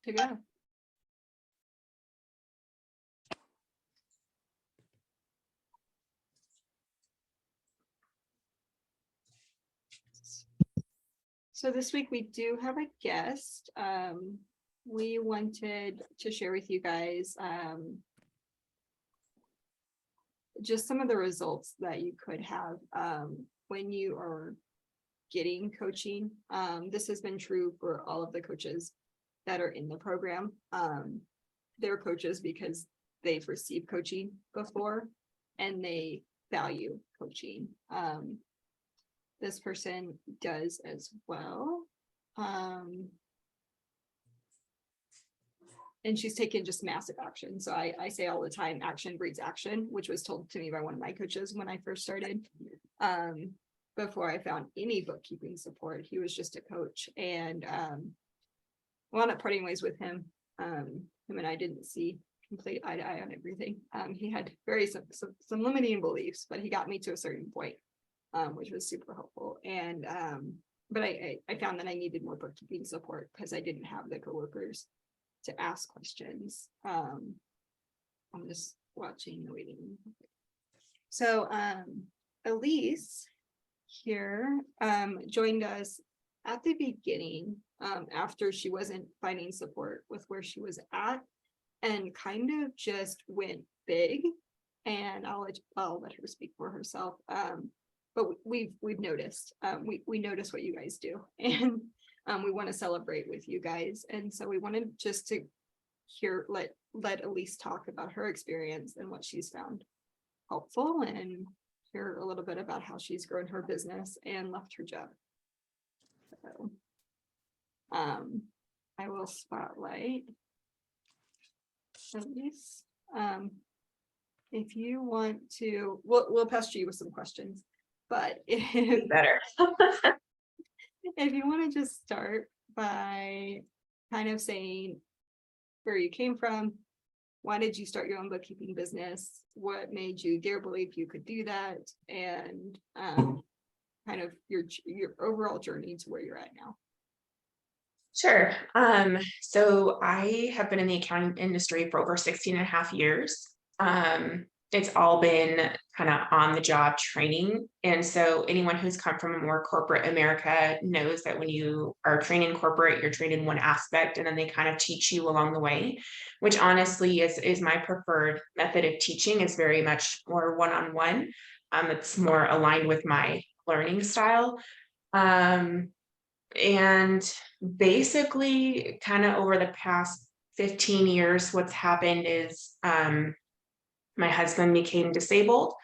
to go. So this week we do have a guest. We wanted to share with you guys just some of the results that you could have when you are getting coaching. This has been true for all of the coaches that are in the program. They're coaches because they've received coaching before and they value coaching. This person does as well. And she's taken just massive action. So I say all the time, action breeds action, which was told to me by one of my coaches when I first started. Before I found any bookkeeping support, he was just a coach, and wound up parting ways with him. Him and I didn't see complete eye to eye on everything. He had some limiting beliefs, but he got me to a certain point, which was super helpful. And but I found that I needed more bookkeeping support because I didn't have the coworkers to ask questions. I'm just watching the waiting room. So Elise here joined us at the beginning after she wasn't finding support with where she was at, and kind of just went big. And I'll let her speak for herself. But we've noticed, we notice what you guys do, and we want to celebrate with you guys. And so we wanted just to let Elise talk about her experience and what she's found helpful, and hear a little bit about how she's grown her business and left her job. So I will spotlight Elise. If you want to, we'll pester you with some questions, but if Better. if you want to just start by kind of saying where you came from, why did you start your own bookkeeping business, what made you dare believe you could do that, and kind of your overall journey to where you're at now. Sure. So I have been in the accounting industry for over 16 and a half years. It's all been kind of on the job training. And so anyone who's come from a more corporate America knows that when you are trained in corporate, you're trained in one aspect, and then they kind of teach you along the way, which honestly is my preferred method of teaching. Is very much more one-on-one. It's more aligned with my learning style. And basically kind of over the past 15 years, what's happened is my husband became disabled,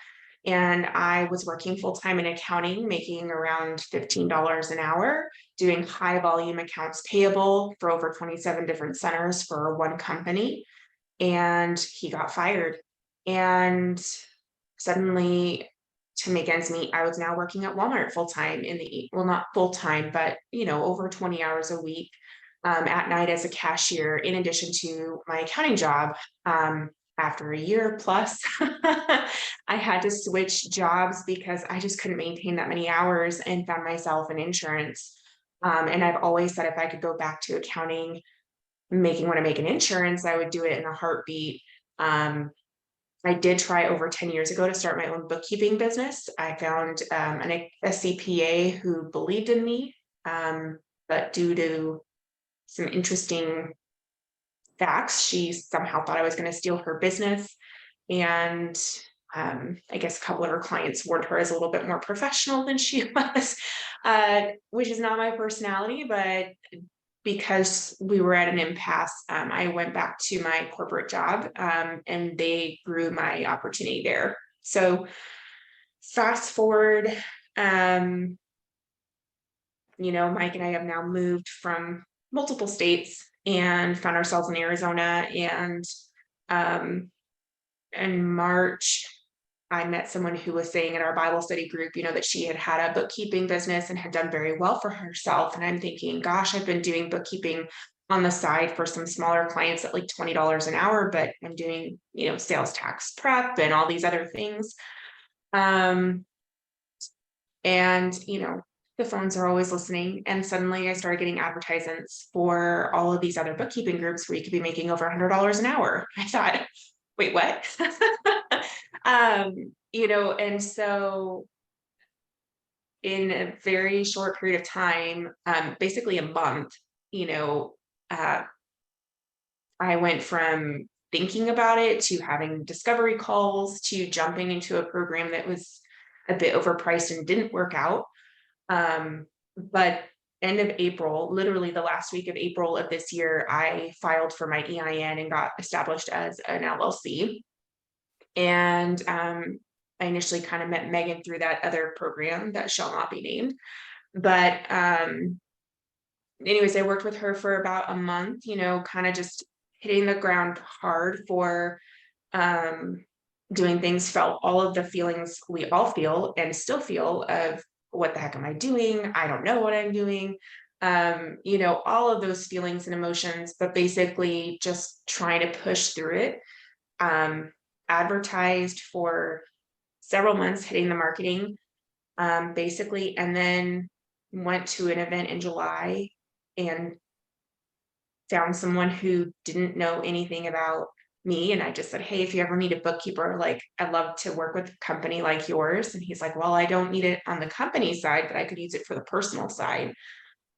and I was working full-time in accounting, making around $15 an hour, doing high volume accounts payable for over 27 different centers for one company. And he got fired. And suddenly, to make ends meet, I was now working at Walmart full-time well, not full-time, but over 20 hours a week at night as a cashier, in addition to my accounting job. After a year plus, I had to switch jobs because I just couldn't maintain that many hours, and found myself in insurance. And I've always said if I could go back to accounting, making what I make in insurance, I would do it in a heartbeat. I did try over 10 years ago to start my own bookkeeping business. I found a CPA who believed in me, but due to some interesting facts, she somehow thought I was going to steal her business. And I guess a couple of her clients warned her as a little bit more professional than she was, which is not my personality. But because we were at an impasse, I went back to my corporate job, and they grew my opportunity there. So fast forward, Mike and I have now moved from multiple states and found ourselves in Arizona. And in March, I met someone who was saying in our Bible study group, that she had had a bookkeeping business and had done very well for herself. And I'm thinking, gosh, I've been doing bookkeeping on the side for some smaller clients at like $20 an hour, but I'm doing, sales tax prep and all these other things. And, the phones are always listening. And suddenly I started getting advertisements for all of these other bookkeeping groups where you could be making over $100 an hour. I thought, wait, what? And so in a very short period of time, basically a month, uh, I went from thinking about it to having discovery calls to jumping into a program that was a bit overpriced and didn't work out. But end of April, literally the last week of April of this year, I filed for my EIN and got established as an LLC. And I initially kind of met Megan through that other program that shall not be named. But anyways, I worked with her for about a month, kind of just hitting the ground hard for doing things, felt all of the feelings we all feel and still feel of what the heck am I doing? I don't know what I'm doing. All of those feelings and emotions, but basically just trying to push through it. Advertised for several months, hitting the marketing, basically, and then went to an event in July and found someone who didn't know anything about me. And I just said, hey, if you ever need a bookkeeper, like I'd love to work with a company like yours. And he's like, well, I don't need it on the company side, but I could use it for the personal side.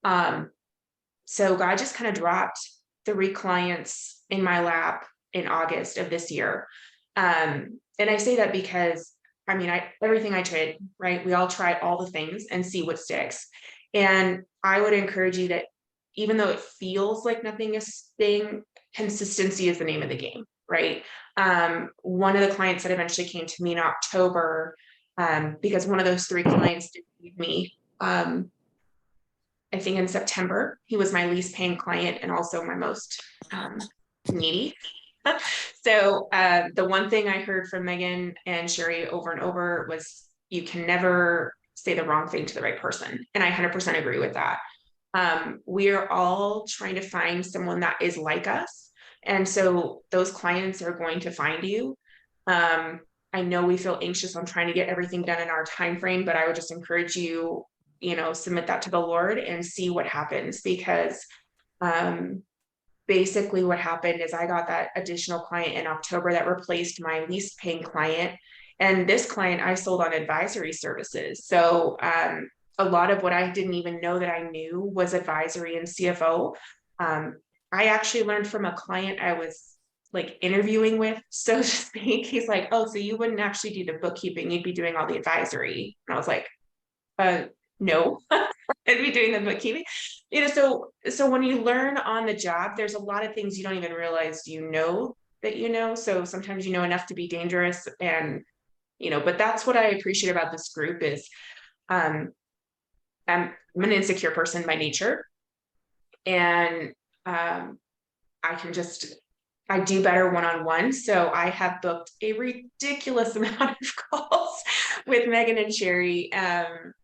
So God just kind of dropped 3 clients in my lap in August of this year. And I say that because everything I tried, right? We all try all the things and see what sticks. And I would encourage you that even though it feels like nothing is staying, consistency is the name of the game, right? One of the clients that eventually came to me in October, because one of those 3 clients didn't leave me, I think in September, he was my least paying client and also my most needy. So the one thing I heard from Megan and Sherry over and over was you can never say the wrong thing to the right person. And I 100% agree with that. We are all trying to find someone that is like us. And so those clients are going to find you. I know we feel anxious on trying to get everything done in our time frame, but I would just encourage you, submit that to the Lord and see what happens, because basically what happened is I got that additional client in October that replaced my least paying client. And this client I sold on advisory services. So a lot of what I didn't even know that I knew was advisory and CFO. I actually learned from a client I was like interviewing with, so to speak. He's like, oh, so you wouldn't actually do the bookkeeping, you'd be doing all the advisory. And I was like, no, I'd be doing the bookkeeping. So when you learn on the job, there's a lot of things you don't even realize that you know. So sometimes you know enough to be dangerous, and but that's what I appreciate about this group is I'm an insecure person by nature, and I do better one-on-one. So I have booked a ridiculous amount of calls with Megan and Sherry,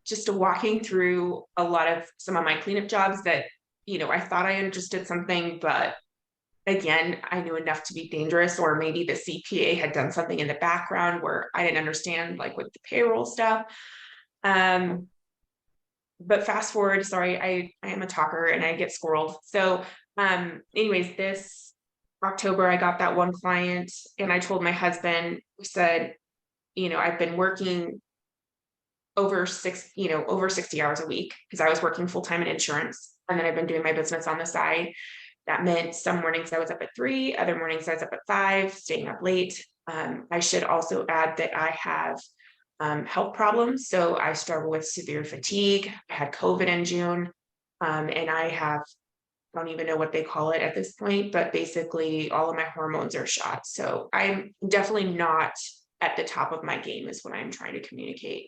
just walking through some of my cleanup jobs that, I thought I understood something, but again, I knew enough to be dangerous, or maybe the CPA had done something in the background where I didn't understand, like with the payroll stuff. But fast forward, sorry, I am a talker and I get squirreled. So anyways, this October, I got that one client and I told my husband, we said, I've been working over 60 hours a week because I was working full-time in insurance. And then I've been doing my business on the side. That meant some mornings I was up at 3, other mornings I was up at 5, staying up late. I should also add that I have health problems. So I struggle with severe fatigue. I had COVID in June. And I don't even know what they call it at this point, but basically all of my hormones are shot. So I'm definitely not at the top of my game is what I'm trying to communicate.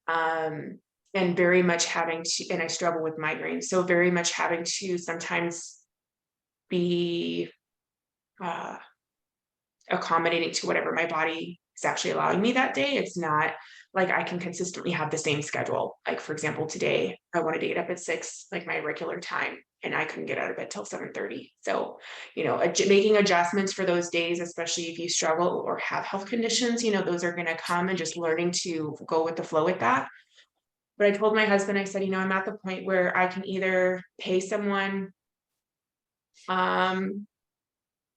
And very much and I struggle with migraines. So very much having to sometimes be accommodating to whatever my body is actually allowing me that day. It's not like I can consistently have the same schedule. Like, for example, today I wanted to get up at 6, like my regular time, and I couldn't get out of bed till 7:30. So, making adjustments for those days, especially if you struggle or have health conditions, those are going to come, and just learning to go with the flow with that. But I told my husband, I said, I'm at the point where I can either pay someone a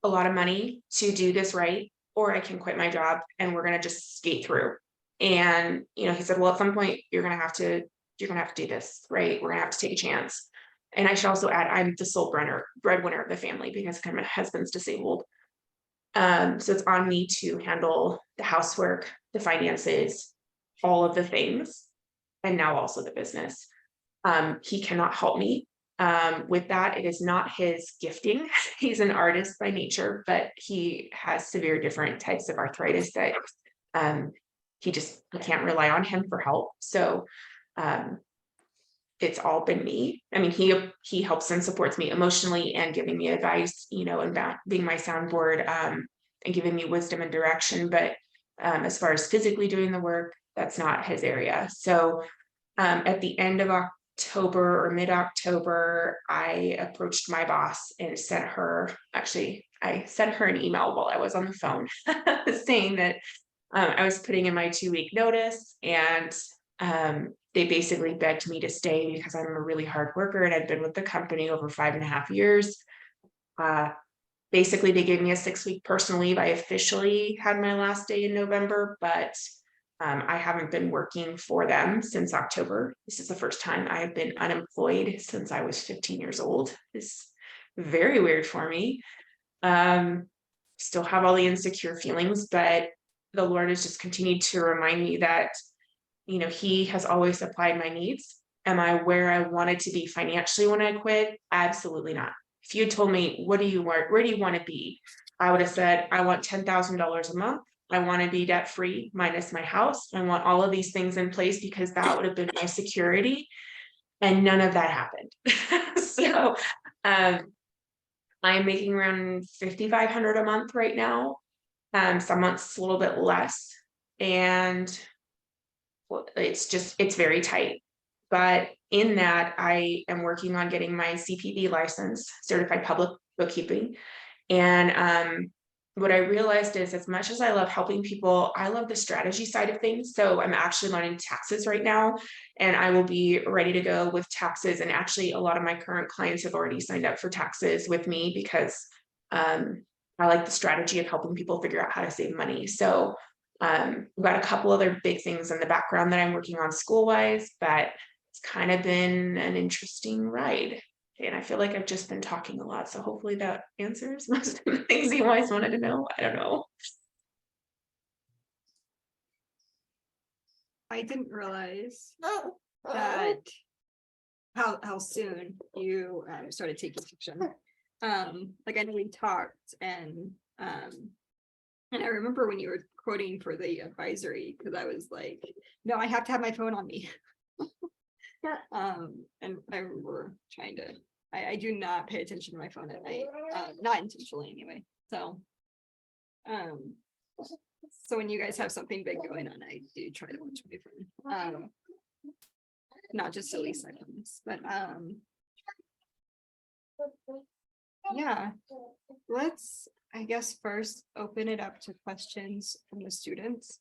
lot of money to do this right, or I can quit my job and we're gonna just skate through. And he said, well, at some point you're gonna have to do this, right? We're gonna have to take a chance. And I should also add, I'm the sole breadwinner of the family because my husband's disabled. So it's on me to handle the housework, the finances, all of the things, and now also the business. He cannot help me with that. It is not his gifting. He's an artist by nature, but he has severe different types of arthritis that I can't rely on him for help. So it's all been me. I mean, he helps and supports me emotionally and giving me advice, and being my soundboard and giving me wisdom and direction. But as far as physically doing the work, that's not his area. So at the end of October or mid-October, I approached my boss and I sent her an email while I was on the phone saying that I was putting in my 2-week notice, and they basically begged me to stay because I'm a really hard worker and I've been with the company over 5.5 years. Basically, they gave me a 6-week personal leave. I officially had my last day in November, but I haven't been working for them since October. This is the first time I have been unemployed since I was 15 years old. It's very weird for me. Still have all the insecure feelings, but the Lord has just continued to remind me that, He has always supplied my needs. Am I where I wanted to be financially when I quit? Absolutely not. If you had told me, what do you want? Where do you want to be? I would have said, I want $10,000 a month. I want to be debt free minus my house. I want all of these things in place because that would have been my security. And none of that happened. So I'm making around $5,500 a month right now. Some months a little bit less. And it's very tight. But in that, I am working on getting my CPB license, certified public bookkeeping. And what I realized is, as much as I love helping people, I love the strategy side of things. So I'm actually learning taxes right now, and I will be ready to go with taxes. And actually, a lot of my current clients have already signed up for taxes with me because I like the strategy of helping people figure out how to save money. So we've got a couple other big things in the background that I'm working on school-wise, but it's kind of been an interesting ride. And I feel like I've just been talking a lot. So hopefully that answers most of the things you guys wanted to know. I don't know. I didn't realize that how soon you started taking action. Like I know we talked and I remember when you were quoting for the advisory, because I was like, no, I have to have my phone on me. And I remember trying to, I do not pay attention to my phone at night, not intentionally anyway. So when you guys have something big going on, I do try to watch my phone. Not just Elise, I promise, but yeah, let's, I guess, first open it up to questions from the students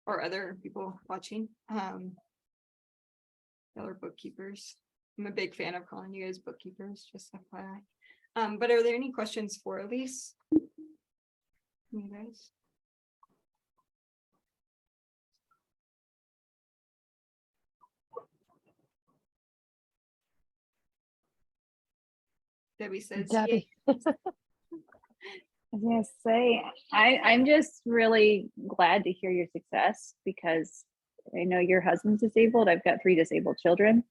or other people watching. Other bookkeepers. I'm a big fan of calling you guys bookkeepers, just FYI. But are there any questions for Elise? You guys? Debbie says, Debbie. I was gonna say, I'm just really glad to hear your success, because I know your husband's disabled. I've got 3 disabled children.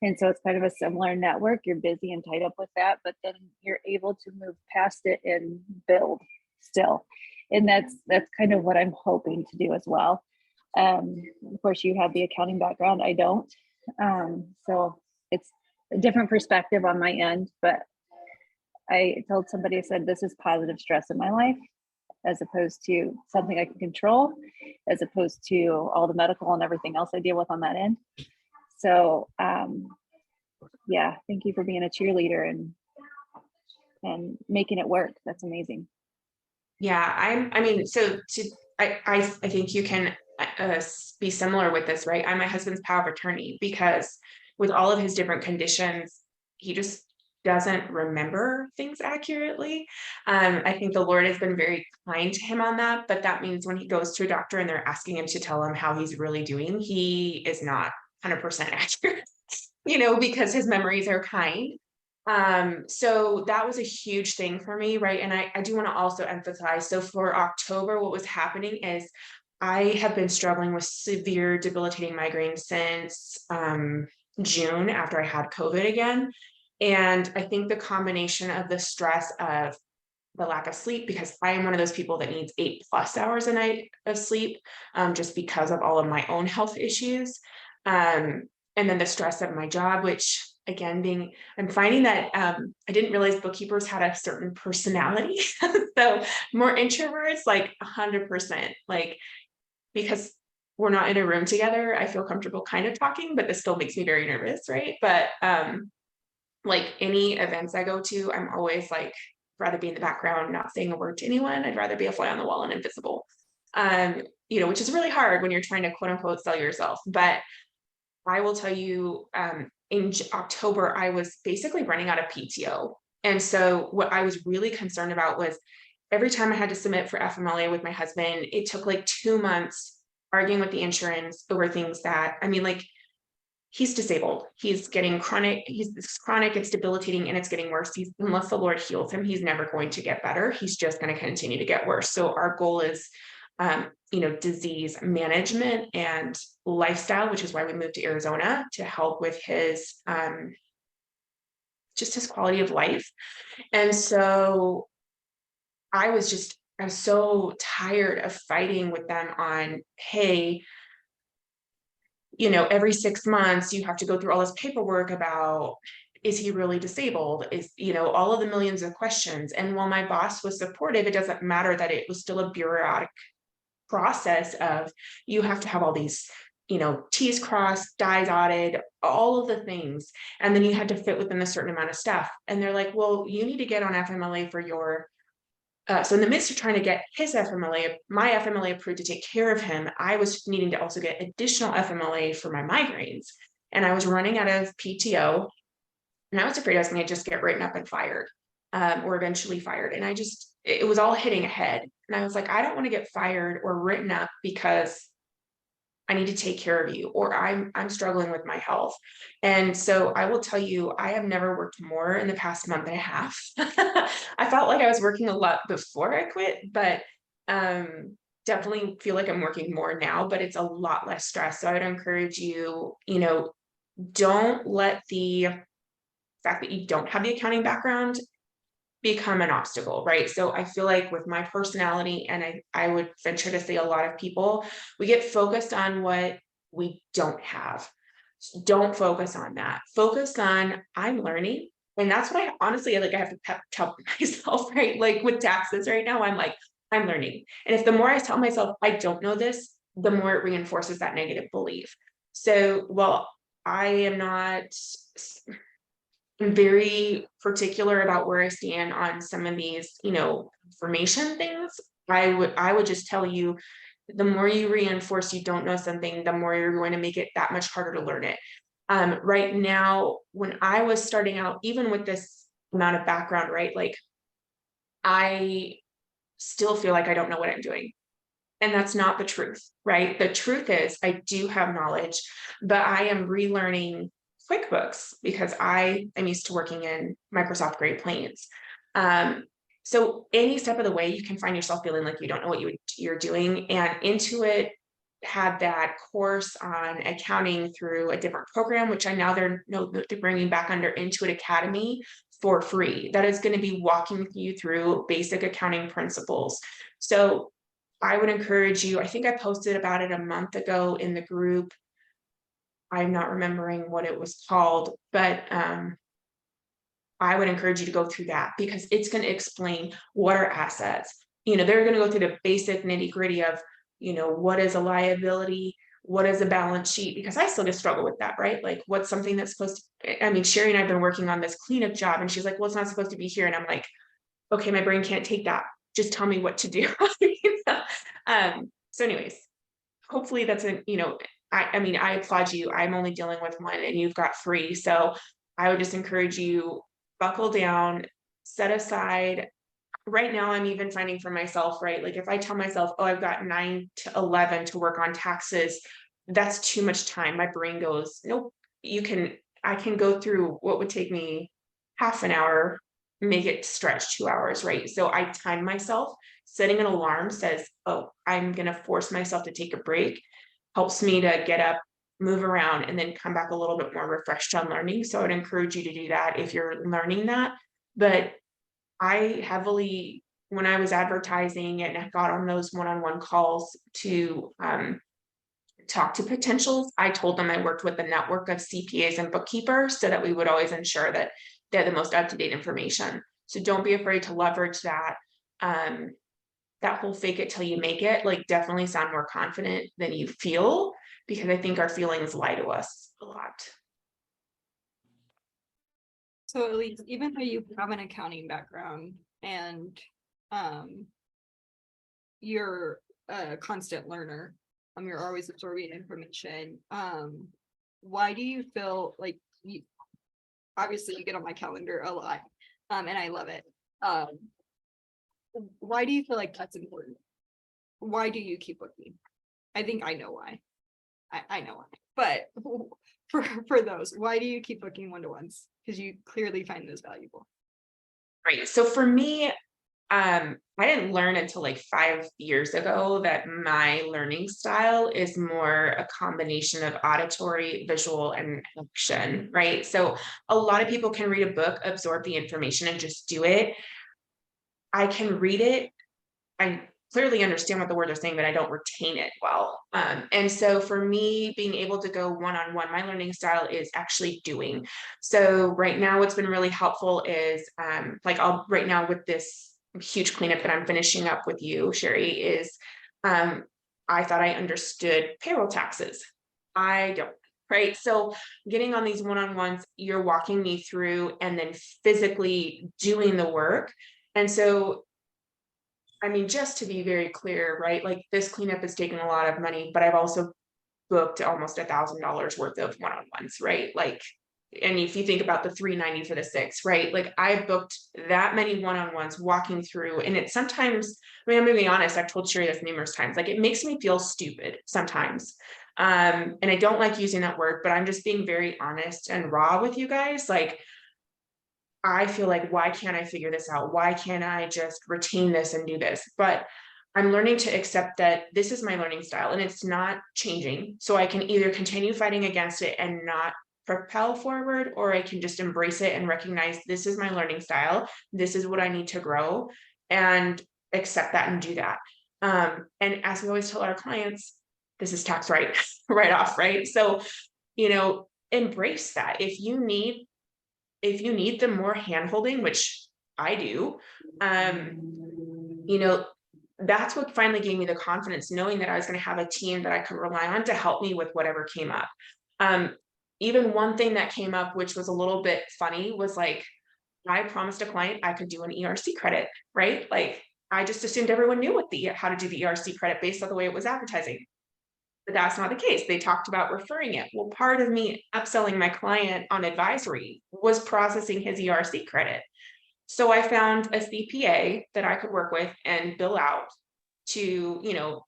And so it's kind of a similar network. You're busy and tied up with that, but then you're able to move past it and build still. And that's kind of what I'm hoping to do as well. Of course, you have the accounting background. I don't. So it's a different perspective on my end, but I told somebody, I said, this is positive stress in my life, as opposed to something I can control, as opposed to all the medical and everything else I deal with on that end. So yeah, thank you for being a cheerleader and making it work. That's amazing. Yeah, I think you can, be similar with this, right? I'm my husband's power of attorney because with all of his different conditions, he just doesn't remember things accurately. I think the Lord has been very kind to him on that, but that means when he goes to a doctor and they're asking him to tell him how he's really doing, he is not 100% accurate, because his memories are kind. So that was a huge thing for me, right? And I do want to also emphasize, so for October, what was happening is I have been struggling with severe debilitating migraines since June after I had COVID again. And I think the combination of the stress of the lack of sleep, because I am one of those people that needs 8+ hours a night of sleep, just because of all of my own health issues. And then the stress of my job, which again, I'm finding that I didn't realize bookkeepers had a certain personality. So more introverts, like 100%, like, because we're not in a room together, I feel comfortable kind of talking, but this still makes me very nervous, right? But like any events I go to, I'm always like, rather be in the background, not saying a word to anyone. I'd rather be a fly on the wall and invisible. Which is really hard when you're trying to quote unquote sell yourself. But I will tell you, in October, I was basically running out of PTO. And so what I was really concerned about was every time I had to submit for FMLA with my husband, it took like 2 months arguing with the insurance over things that, he's disabled. He's getting chronic, it's debilitating and it's getting worse. Unless the Lord heals him, he's never going to get better. He's just going to continue to get worse. So our goal is, disease management and lifestyle, which is why we moved to Arizona to help with his, just his quality of life. And so I'm so tired of fighting with them on, hey, every 6 months you have to go through all this paperwork about, is he really disabled? Is, all of the millions of questions. And while my boss was supportive, it doesn't matter that it was still a bureaucratic process of, you have to have all these, T's crossed, I's dotted, all of the things. And then you had to fit within a certain amount of stuff. And they're like, well, you need to get on FMLA for your so in the midst of trying to get my FMLA approved to take care of him, I was needing to also get additional FMLA for my migraines. And I was running out of PTO. And I was afraid I was going to just get written up and fired, or eventually fired. And it was all hitting ahead. And I was like, I don't want to get fired or written up because I need to take care of you, or I'm struggling with my health. And so I will tell you, I have never worked more in the past month and a half. I felt like I was working a lot before I quit, but definitely feel like I'm working more now, but it's a lot less stress. So I would encourage you, don't let the fact that you don't have the accounting background become an obstacle, right? So I feel like with my personality, and I would venture to say a lot of people, we get focused on what we don't have. Don't focus on that. Focus on, I'm learning. And that's what I honestly, I have to tell myself, right? Like with taxes right now, I'm like, I'm learning. And if the more I tell myself, I don't know this, the more it reinforces that negative belief. So while I am not, I'm very particular about where I stand on some of these, information things. I would just tell you, the more you reinforce you don't know something, the more you're going to make it that much harder to learn it. Right now, when I was starting out, even with this amount of background, right, like I still feel like I don't know what I'm doing. And that's not the truth, right? The truth is I do have knowledge, but I am relearning QuickBooks because I am used to working in Microsoft Great Plains. So any step of the way, you can find yourself feeling like you don't know what you're doing. And Intuit had that course on accounting through a different program, which I now they're bringing back under Intuit Academy for free. That is going to be walking you through basic accounting principles. So I would encourage you, I think I posted about it a month ago in the group. I'm not remembering what it was called, but I would encourage you to go through that because it's going to explain what are assets. They're going to go through the basic nitty gritty of, what is a liability, what is a balance sheet, because I still just struggle with that, right? Like what's something that's supposed to, Sherry and I've been working on this cleanup job and she's like, well, it's not supposed to be here. And I'm like, okay, my brain can't take that. Just tell me what to do. So anyways, hopefully that's a, I mean, I applaud you. I'm only dealing with one and you've got three. So I would just encourage you, buckle down, set aside. Right now, I'm even finding for myself, right? Like if I tell myself, oh, I've got 9 to 11 to work on taxes, that's too much time. My brain goes, nope, I can go through what would take me half an hour, make it stretch 2 hours, right? So I time myself. Setting an alarm says, oh, I'm going to force myself to take a break, helps me to get up, move around, and then come back a little bit more refreshed on learning. So I'd encourage you to do that if you're learning that. But I heavily, when I was advertising and I got on those one-on-one calls to talk to potentials, I told them I worked with a network of CPAs and bookkeepers so that we would always ensure that they had the most up-to-date information. So don't be afraid to leverage that. That whole fake it till you make it, like definitely sound more confident than you feel, because I think our feelings lie to us a lot. So Elise, even though you have an accounting background and you're a constant learner, you're always absorbing information, why do you feel like you obviously you get on my calendar a lot, and I love it. Why do you feel like that's important? Why do you keep booking? I think I know why. I know why, but for those, why do you keep booking one-to-ones? Because you clearly find those valuable. Right. So for me, I didn't learn until like 5 years ago that my learning style is more a combination of auditory, visual, and action, right? So a lot of people can read a book, absorb the information, and just do it. I can read it. I clearly understand what the words are saying, but I don't retain it well. And so for me, being able to go one-on-one, my learning style is actually doing. So right now, what's been really helpful is right now with this huge cleanup that I'm finishing up with you, Sherry, is I thought I understood payroll taxes. I don't. Right. So getting on these one-on-ones, you're walking me through and then physically doing the work. And so, I mean, just to be very clear, right? Like this cleanup has taken a lot of money, but I've also booked almost $1,000 worth of one-on-ones, right? Like, and if you think about the $390 for the 6, right? Like I've booked that many one-on-ones walking through, and it's sometimes, I mean, I'm gonna be honest, I've told Sherry this numerous times, like it makes me feel stupid sometimes. And I don't like using that word, but I'm just being very honest and raw with you guys. Like, I feel like, why can't I figure this out? Why can't I just retain this and do this? But I'm learning to accept that this is my learning style and it's not changing. So I can either continue fighting against it and not propel forward, or I can just embrace it and recognize this is my learning style. This is what I need to grow, and accept that and do that. And as we always tell our clients, this is tax write off, right? So, embrace that. If you need the more handholding, which I do, that's what finally gave me the confidence, knowing that I was going to have a team that I could rely on to help me with whatever came up. Even one thing that came up, which was a little bit funny, was like, I promised a client I could do an ERC credit, right? Like I just assumed everyone knew how to do the ERC credit based on the way it was advertising. But that's not the case. They talked about referring it. Well, part of me upselling my client on advisory was processing his ERC credit. So I found a CPA that I could work with and bill out to,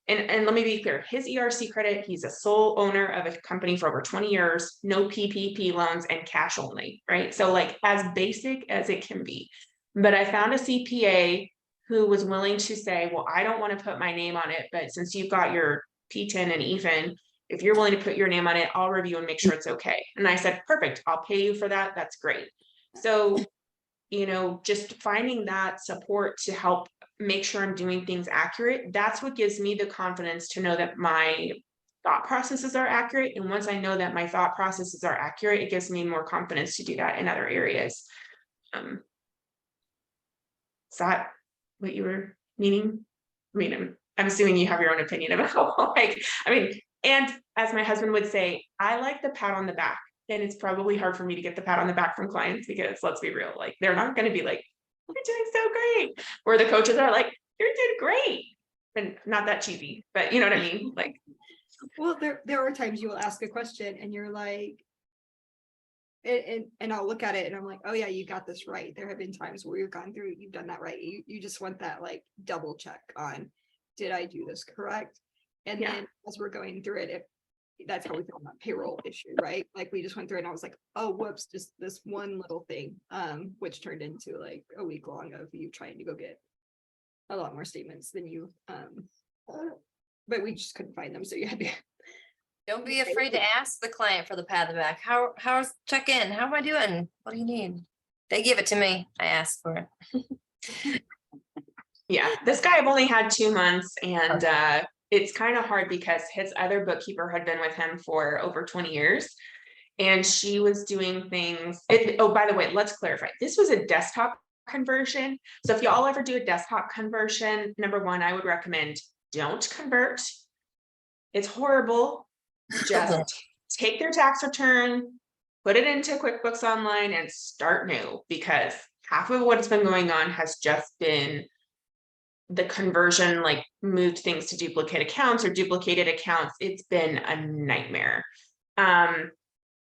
and let me be clear, his ERC credit, he's a sole owner of a company for over 20 years, no PPP loans and cash only, right? So like as basic as it can be. But I found a CPA who was willing to say, well, I don't want to put my name on it, but since you've got your P10 and even if you're willing to put your name on it, I'll review and make sure it's okay. And I said, perfect, I'll pay you for that. That's great. So, just finding that support to help make sure I'm doing things accurate, that's what gives me the confidence to know that my thought processes are accurate. And once I know that my thought processes are accurate, it gives me more confidence to do that in other areas. Is that what you were meaning? I mean, I'm assuming you have your own opinion about and as my husband would say, I like the pat on the back. And it's probably hard for me to get the pat on the back from clients because let's be real, like they're not going to be like, you're doing so great. Or the coaches are like, you're doing great. And not that cheesy, but you know what I mean? Like, Well, there are times you will ask a question and you're like, and I'll look at it and I'm like, oh yeah, you got this right. There have been times where you've gone through, you've done that right. You just want that like double check on, did I do this correct? And Yeah. then as we're going through it, that's how we found that payroll issue, right? Like we just went through it and I was like, oh, whoops, just this one little thing, which turned into like a week long of you trying to go get a lot more statements than you, but we just couldn't find them. So you had to. Don't be afraid to ask the client for the pad in the back. How's check in? How am I doing? What do you need? They give it to me. I ask for it. Yeah, this guy I've only had 2 months, and it's kind of hard because his other bookkeeper had been with him for over 20 years. And she was doing things. Oh, by the way, let's clarify. This was a desktop conversion. So if y'all ever do a desktop conversion, number one, I would recommend don't convert. It's horrible. Just take their tax return, put it into QuickBooks Online and start new, because half of what's been going on has just been the conversion, like moved things to duplicate accounts or duplicated accounts. It's been a nightmare. And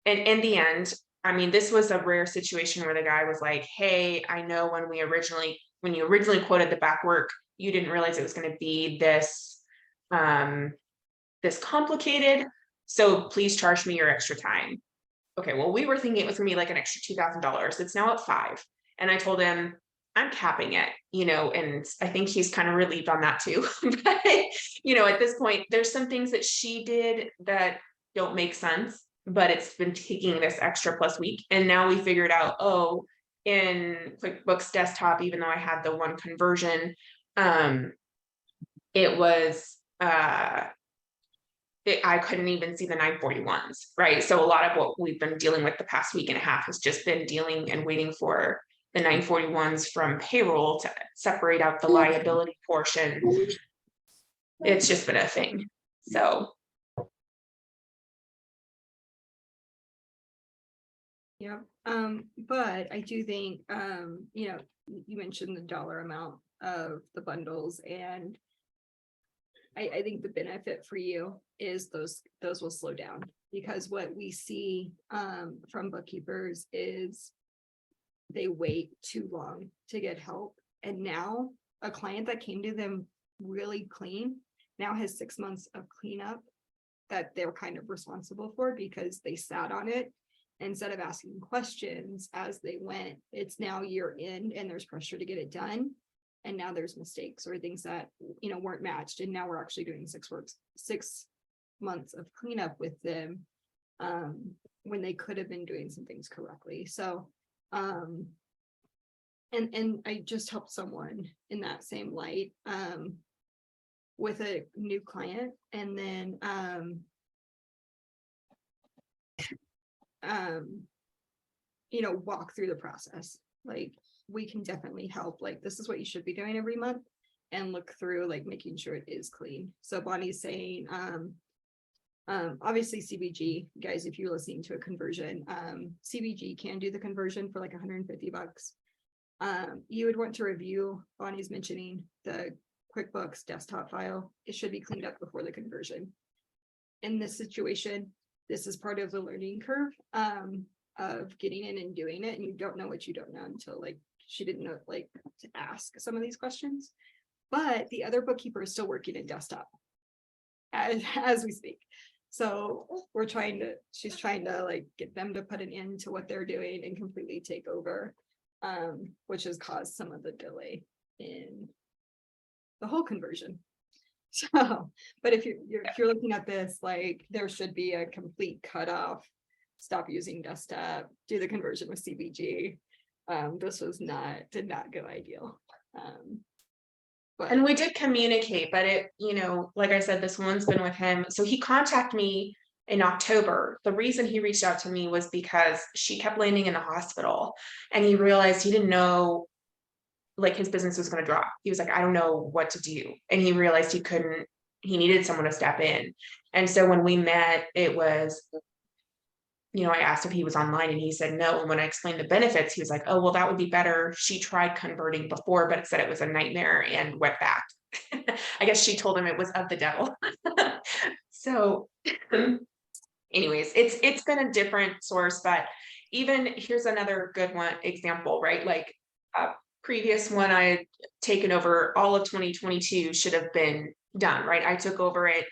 in the end, I mean, this was a rare situation where the guy was like, hey, I know when you originally quoted the back work, you didn't realize it was going to be this complicated. So please charge me your extra time. Okay, well, we were thinking it was gonna be like an extra $2,000. It's now at $5,000. And I told him, I'm capping it, and I think he's kind of relieved on that too. But, at this point, there's some things that she did that don't make sense, but it's been taking this extra plus week. And now we figured out, in QuickBooks Desktop, even though I had the one conversion, it was, I couldn't even see the 941s, right? So a lot of what we've been dealing with the past week and a half has just been dealing and waiting for the 941s from payroll to separate out the liability portion. It's just been a thing. So. Yeah, but I do think, you mentioned the dollar amount of the bundles, and I think the benefit for you is those will slow down, because what we see from bookkeepers is they wait too long to get help. And now a client that came to them really clean now has 6 months of cleanup that they're kind of responsible for, because they sat on it instead of asking questions as they went. It's now year end and there's pressure to get it done. And now there's mistakes or things that, weren't matched. And now we're actually doing 6 months of cleanup with them when they could have been doing some things correctly. So, and I just helped someone in that same light with a new client, and then walk through the process. Like, we can definitely help. Like, this is what you should be doing every month, and look through like making sure it is clean. So Bonnie's saying, obviously CBG, guys, if you're listening to a conversion, CBG can do the conversion for like $150. You would want to review, Bonnie's mentioning the QuickBooks desktop file. It should be cleaned up before the conversion. In this situation, this is part of the learning curve of getting in and doing it, and you don't know what you don't know until like she didn't know like to ask some of these questions. But the other bookkeeper is still working in desktop as we speak. So she's trying to like get them to put an end to what they're doing and completely take over, which has caused some of the delay in the whole conversion. So, but if you're looking at this, like, there should be a complete cutoff. Stop using desktop, do the conversion with CBG. This did not go ideal. And we did communicate, but it, like I said, this woman's been with him. So he contacted me in October. The reason he reached out to me was because she kept landing in the hospital, and he realized he didn't know, like, his business was going to drop. He was like, I don't know what to do. And he realized he needed someone to step in. And so when we met, it was, I asked if he was online, and he said no. And when I explained the benefits, he was like, oh, well, that would be better. She tried converting before, but it said it was a nightmare and went back. I guess she told him it was of the devil. So anyways, it's been a different source, but even here's another good one example, right? Like previous one I had taken over, all of 2022 should have been done, right? I took over it.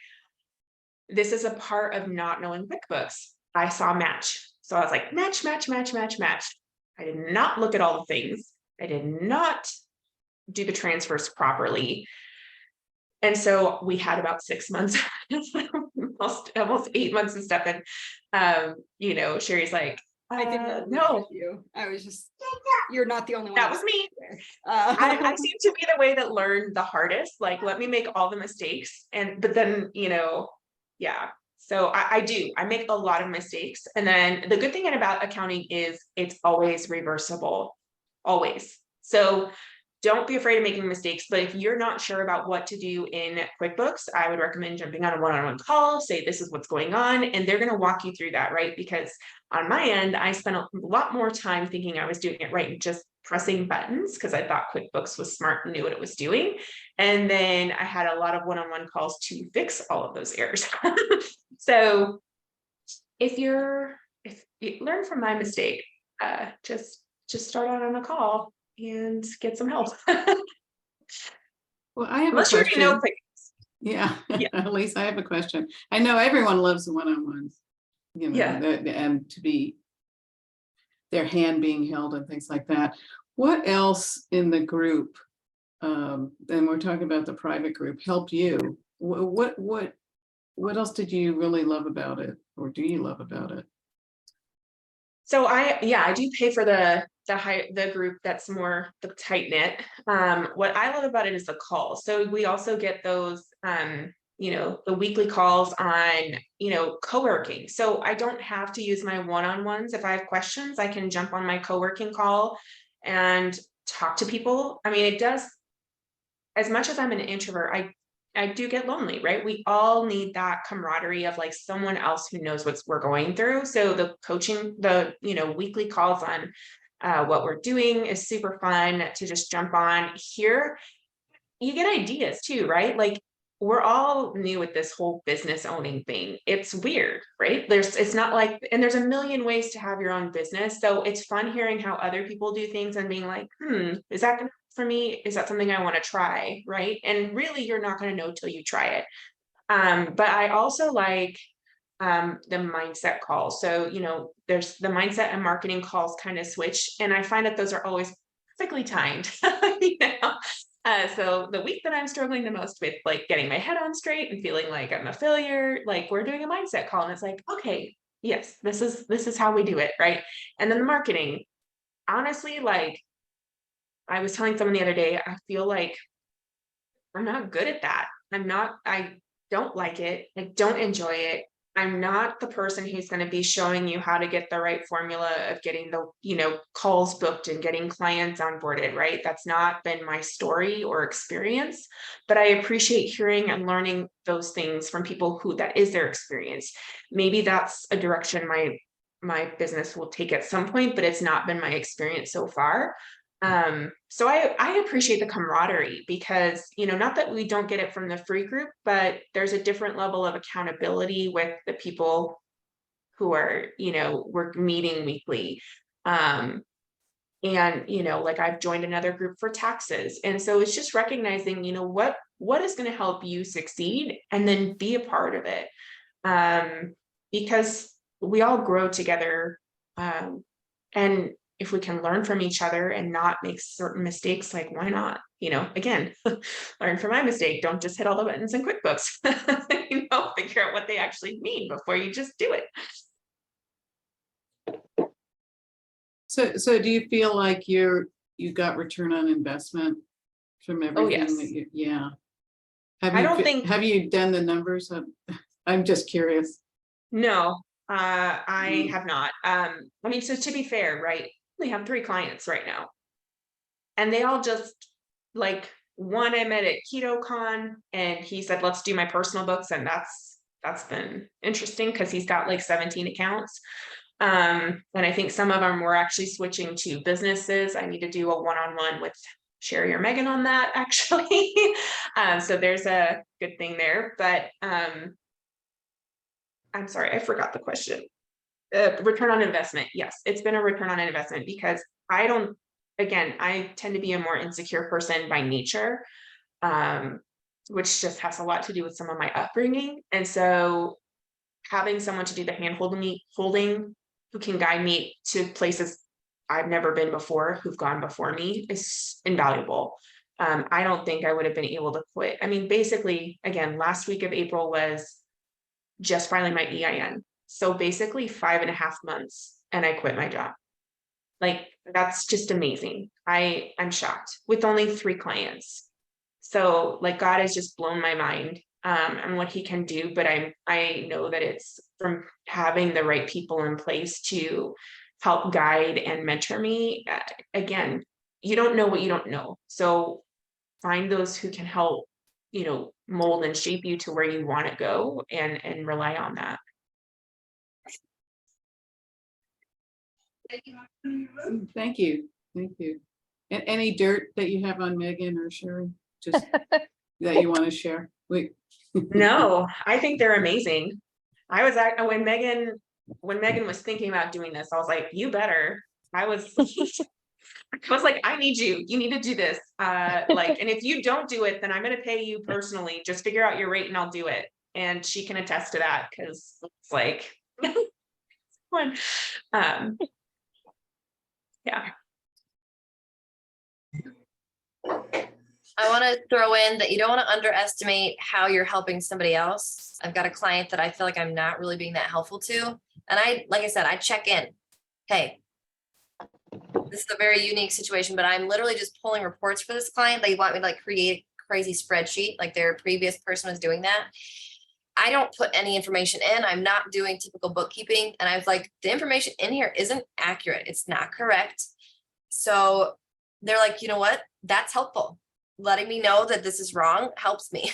This is a part of not knowing QuickBooks. I saw match. So I was like, match, match, match, match, match. I did not look at all the things. I did not do the transfers properly. And so we had about 6 months, almost 8 months of stuff. And, you know, Sherry's like, I think that was no, with you. I was just, you're not the only one. that was me. There. I seem to be the way that learned the hardest. Like, let me make all the mistakes. But then, you know, yeah. So I do. I make a lot of mistakes. And then the good thing about accounting is it's always reversible, always. So don't be afraid of making mistakes. But if you're not sure about what to do in QuickBooks, I would recommend jumping on a one-on-one call, say this is what's going on, and they're going to walk you through that, right? Because on my end, I spent a lot more time thinking I was doing it right and just pressing buttons because I thought QuickBooks was smart and knew what it was doing. And then I had a lot of one-on-one calls to fix all of those errors. So if you learn from my mistake, just start out on a call and get some help. Well, I have Unless a you already question. know QuickBooks. Yeah, Yeah. Elise, I have a question. I know everyone loves the one-on-ones, you know, Yeah. and to be their hand being held and things like that. What else in the group, and we're talking about the private group, helped you? What else did you really love about it, or do you love about it? So I do pay for the group that's more the tight knit. What I love about it is the calls. So we also get those you know, the weekly calls on, you know, co-working. So I don't have to use my one-on-ones. If I have questions, I can jump on my co-working call and talk to people. I mean, it does, as much as I'm an introvert, I do get lonely, right? We all need that camaraderie of like someone else who knows what we're going through. So the coaching, the, you know, weekly calls on what we're doing is super fun to just jump on here. You get ideas too, right? Like we're all new with this whole business owning thing. It's weird, right? It's not like, and there's a million ways to have your own business. So it's fun hearing how other people do things and being like, is that for me? Is that something I want to try? Right. And really, you're not going to know till you try it. But I also like the mindset calls. So, you know, there's the mindset and marketing calls kind of switch. And I find that those are always perfectly timed, you know? So the week that I'm struggling the most with like getting my head on straight and feeling like I'm a failure, like we're doing a mindset call and it's like, okay, yes, this is how we do it. Right. And then the marketing, honestly, like I was telling someone the other day, I feel like I'm not good at that. I don't like it. I don't enjoy it. I'm not the person who's going to be showing you how to get the right formula of getting the, you know, calls booked and getting clients onboarded, right? That's not been my story or experience, but I appreciate hearing and learning those things from people who that is their experience. Maybe that's a direction my business will take at some point, but it's not been my experience so far. So I appreciate the camaraderie because, you know, not that we don't get it from the free group, but there's a different level of accountability with the people who are, you know, we're meeting weekly. And, you know, like I've joined another group for taxes. And so it's just recognizing, you know, what is going to help you succeed and then be a part of it. Because we all grow together. And if we can learn from each other and not make certain mistakes, like why not? You know, again, learn from my mistake. Don't just hit all the buttons in QuickBooks. You know, figure out what they actually mean before you just do it. So do you feel like you got return on investment from everything yes. that you, yeah. Have I you, don't think- have you done the numbers? I'm just curious. No, I have not. I mean, so to be fair, right? We have 3 clients right now. And they all just like one I met at KetoCon and he said, let's do my personal books. And that's been interesting because he's got like 17 accounts. And I think some of them were actually switching to businesses. I need to do a one-on-one with Sherry or Megan on that actually. So there's a good thing there, but I'm sorry, I forgot the question. Return on investment. Yes, it's been a return on investment because I tend to be a more insecure person by nature, which just has a lot to do with some of my upbringing. And so having someone to do the hand holding who can guide me to places I've never been before, who've gone before me, is invaluable. I don't think I would have been able to quit. I mean, basically, again, last week of April was just filing my EIN. So basically 5.5 months and I quit my job. Like, that's just amazing. I'm shocked with only 3 clients. So like, God has just blown my mind and what he can do, but I know that it's from having the right people in place to help guide and mentor me. Again, you don't know what you don't know. So find those who can help, mold and shape you to where you want to go and rely on that. Thank you. Thank you. And any dirt that you have on Megan or Sherry, just that you want to share? No, I think they're amazing. When Megan was thinking about doing this, I was like, you better. I was like, I need you. You need to do this. And if you don't do it, then I'm going to pay you personally. Just figure out your rate and I'll do it. And she can attest to that because it's like, one. Yeah. I want to throw in that you don't want to underestimate how you're helping somebody else. I've got a client that I feel like I'm not really being that helpful to. And like I said, I check in. Hey, this is a very unique situation, but I'm literally just pulling reports for this client. They want me to like create a crazy spreadsheet, like their previous person was doing that. I don't put any information in. I'm not doing typical bookkeeping. And I was like, the information in here isn't accurate. It's not correct. So they're like, you know what? That's helpful. Letting me know that this is wrong helps me.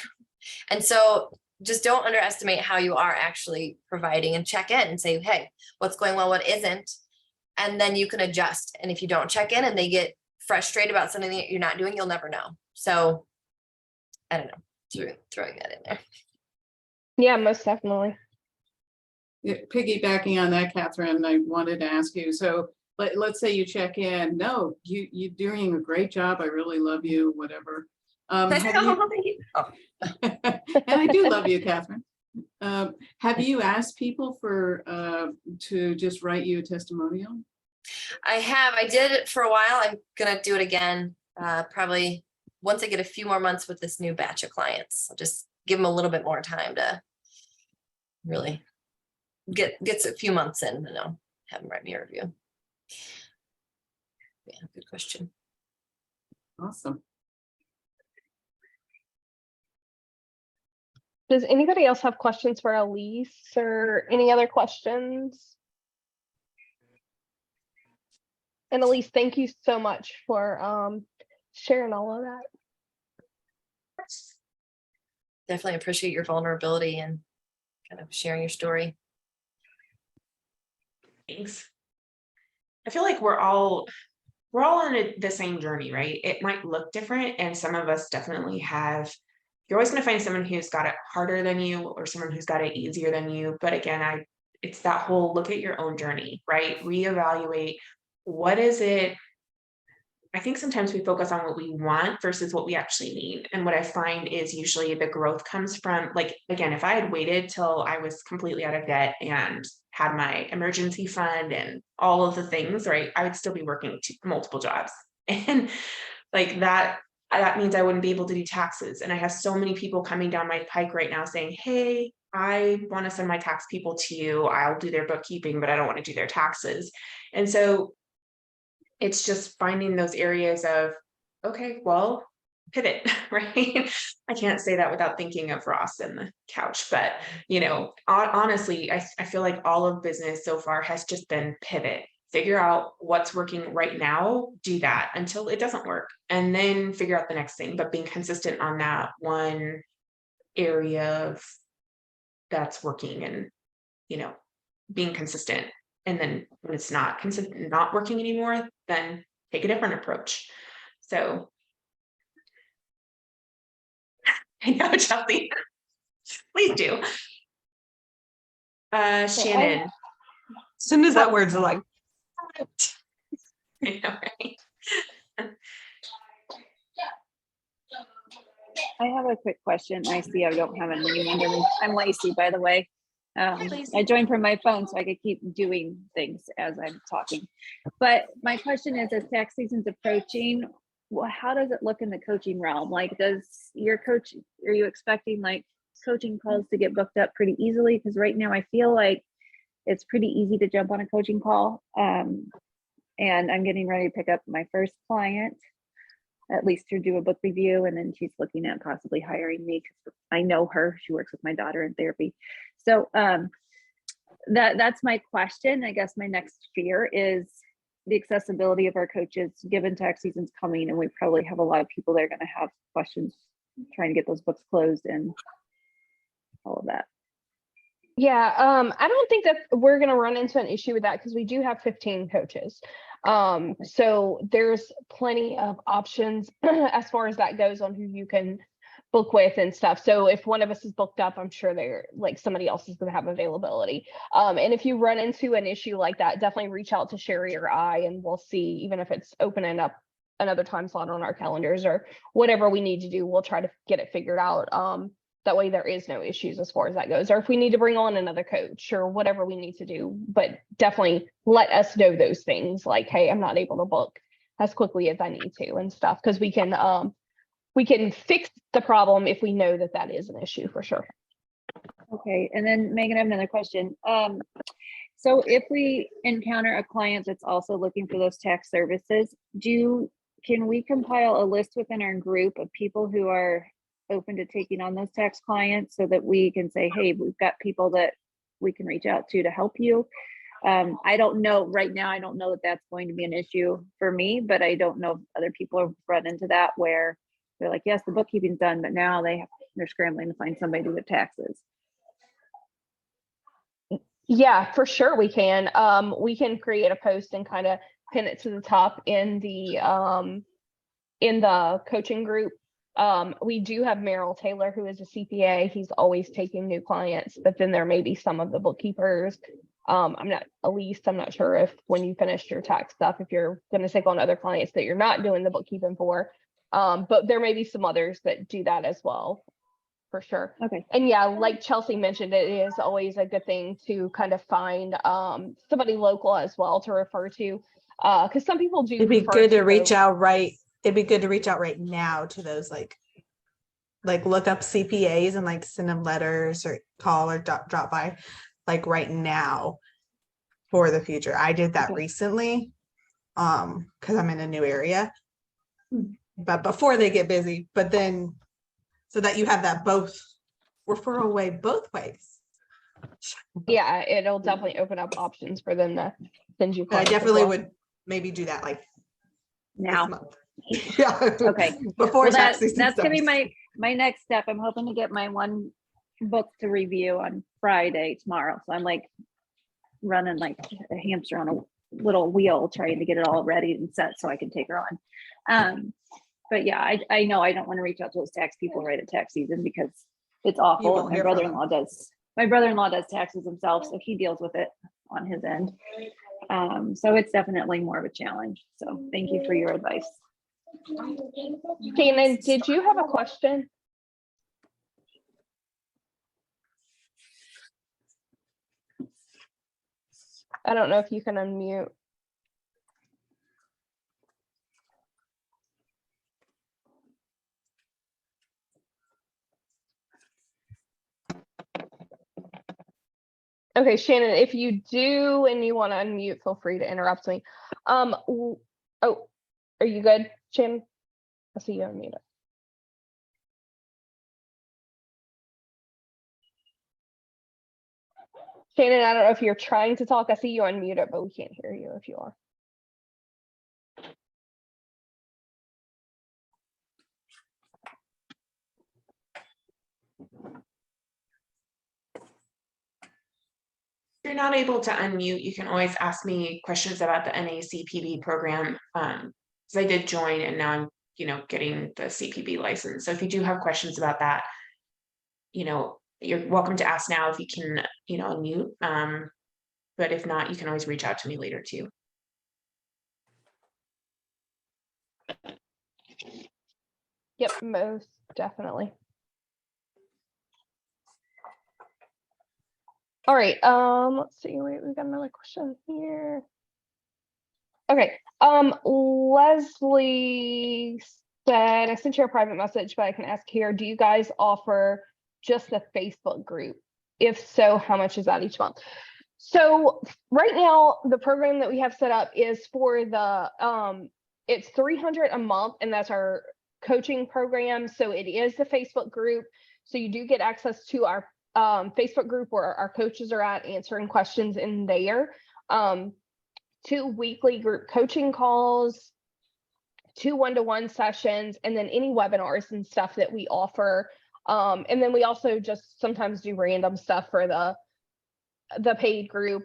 And so just don't underestimate how you are actually providing, and check in and say, hey, what's going well, what isn't? And then you can adjust. And if you don't check in and they get frustrated about something that you're not doing, you'll never know. So I don't know, throwing that in there. Yeah, most definitely. Yeah, piggybacking on that, Catherine, I wanted to ask you, so let's say you check in. No, you're doing a great job. I really love you, whatever. Have you, and I do love you, Catherine. Have you asked people to just write you a testimonial? I have. I did it for a while. I'm gonna do it again, probably once I get a few more months with this new batch of clients. I'll just give them a little bit more time to really get a few months in, and I'll have them write me a review. Yeah, good question. Awesome. Does anybody else have questions for Elise or any other questions? And Elise, thank you so much for sharing all of that. Definitely appreciate your vulnerability and kind of sharing your story. Thanks. I feel like we're all on the same journey, right? It might look different, and some of us definitely have. You're always going to find someone who's got it harder than you or someone who's got it easier than you. But again, it's that whole look at your own journey, right? Reevaluate, what is it? I think sometimes we focus on what we want versus what we actually need. And what I find is usually the growth comes from, like, again, if I had waited till I was completely out of debt and had my emergency fund and all of the things, right, I would still be working multiple jobs. And like that means I wouldn't be able to do taxes. And I have so many people coming down my pike right now saying, hey, I want to send my tax people to you. I'll do their bookkeeping, but I don't want to do their taxes. And so it's just finding those areas of, okay, well, pivot, right? I can't say that without thinking of Ross and the couch, but honestly, I feel like all of business so far has just been pivot. Figure out what's working right now, do that until it doesn't work, and then figure out the next thing, but being consistent on that one area of that's working, and being consistent. And then when it's not consistent, not working anymore, then take a different approach. So I know, Chelsea, please do. Shannon. As soon as that word's like, I know, right? I have a quick question. I see I don't have a name under me. I'm Lacey, by the way. Lacey. I joined from my phone so I could keep doing things as I'm talking. But my question is, as tax season's approaching, how does it look in the coaching realm? Like, does your coach, are you expecting like coaching calls to get booked up pretty easily? Because right now I feel like it's pretty easy to jump on a coaching call. And I'm getting ready to pick up my first client, at least to do a book review. And then she's looking at possibly hiring me because I know her. She works with my daughter in therapy. So that's my question. I guess my next fear is the accessibility of our coaches, given tax season's coming, and we probably have a lot of people that are going to have questions trying to get those books closed and all of that. Yeah, I don't think that we're going to run into an issue with that because we do have 15 coaches. So there's plenty of options as far as that goes on who you can book with and stuff. So if one of us is booked up, I'm sure they're like somebody else is going to have availability. And if you run into an issue like that, definitely reach out to Sherry or I, and we'll see, even if it's opening up another time slot on our calendars or whatever we need to do, we'll try to get it figured out. That way there is no issues as far as that goes, or if we need to bring on another coach or whatever we need to do, but definitely let us know those things like, hey, I'm not able to book as quickly as I need to and stuff, because we can fix the problem if we know that that is an issue for sure. Okay, and then Megan, I have another question. So if we encounter a client that's also looking for those tax services, can we compile a list within our group of people who are open to taking on those tax clients so that we can say, hey, we've got people that we can reach out to help you? I don't know right now. I don't know that that's going to be an issue for me, but I don't know if other people have run into that where they're like, yes, the bookkeeping's done, but now they're scrambling to find somebody to do the taxes. Yeah, for sure we can. We can create a post and kind of pin it to the top in the coaching group. We do have Merrill Taylor, who is a CPA. He's always taking new clients, but then there may be some of the bookkeepers. Elise, I'm not sure if when you finished your tax stuff, if you're going to take on other clients that you're not doing the bookkeeping for, but there may be some others that do that as well, for sure. Okay. And yeah, like Chelsea mentioned, it is always a good thing to kind of find somebody local as well to refer to, because some people do. it'd be good to reach out right. It'd be good to reach out right now to those like look up CPAs and like send them letters or call or drop by like right now for the future. I did that recently because I'm in a new area, but before they get busy, but then so that you have that both referral way both ways. Yeah, it'll definitely open up options for them to send you. I definitely would maybe do that like Now. this month. Yeah. Okay. Before Well, tax season that's gonna be starts. my next step. I'm hoping to get my one book to review on Friday tomorrow. So I'm like running like a hamster on a little wheel trying to get it all ready and set so I can take her on. But yeah, I know I don't want to reach out to those tax people right at tax season because it's awful. won't My hear from brother-in-law does taxes himself, so he deals with it on his end. So it's definitely more of a challenge. So thank you for your advice. Shannon, did you have a question? I don't know if you can unmute. Okay, Shannon, if you do and you want to unmute, feel free to interrupt me. Oh, are you good, Shannon? I see you unmuted. Shannon, I don't know if you're trying to talk. I see you unmuted, but we can't hear you if you are. If you're not able to unmute, you can always ask me questions about the NACPB program. Because I did join and now I'm, getting the CPB license. So if you do have questions about that, you're welcome to ask now if you can, unmute. But if not, you can always reach out to me later too. Yep, most definitely. All right, let's see, wait, we got another question here. Okay, Leslie said, I sent you a private message, but I can ask here, do you guys offer just the Facebook group? If so, how much is that each month? So right now, the program that we have set up is for the, it's $300 a month, and that's our coaching program. So it is the Facebook group. So you do get access to our Facebook group where our coaches are at answering questions in there. 2 weekly group coaching calls, 2 one-to-one sessions, and then any webinars and stuff that we offer. And then we also just sometimes do random stuff for the paid group.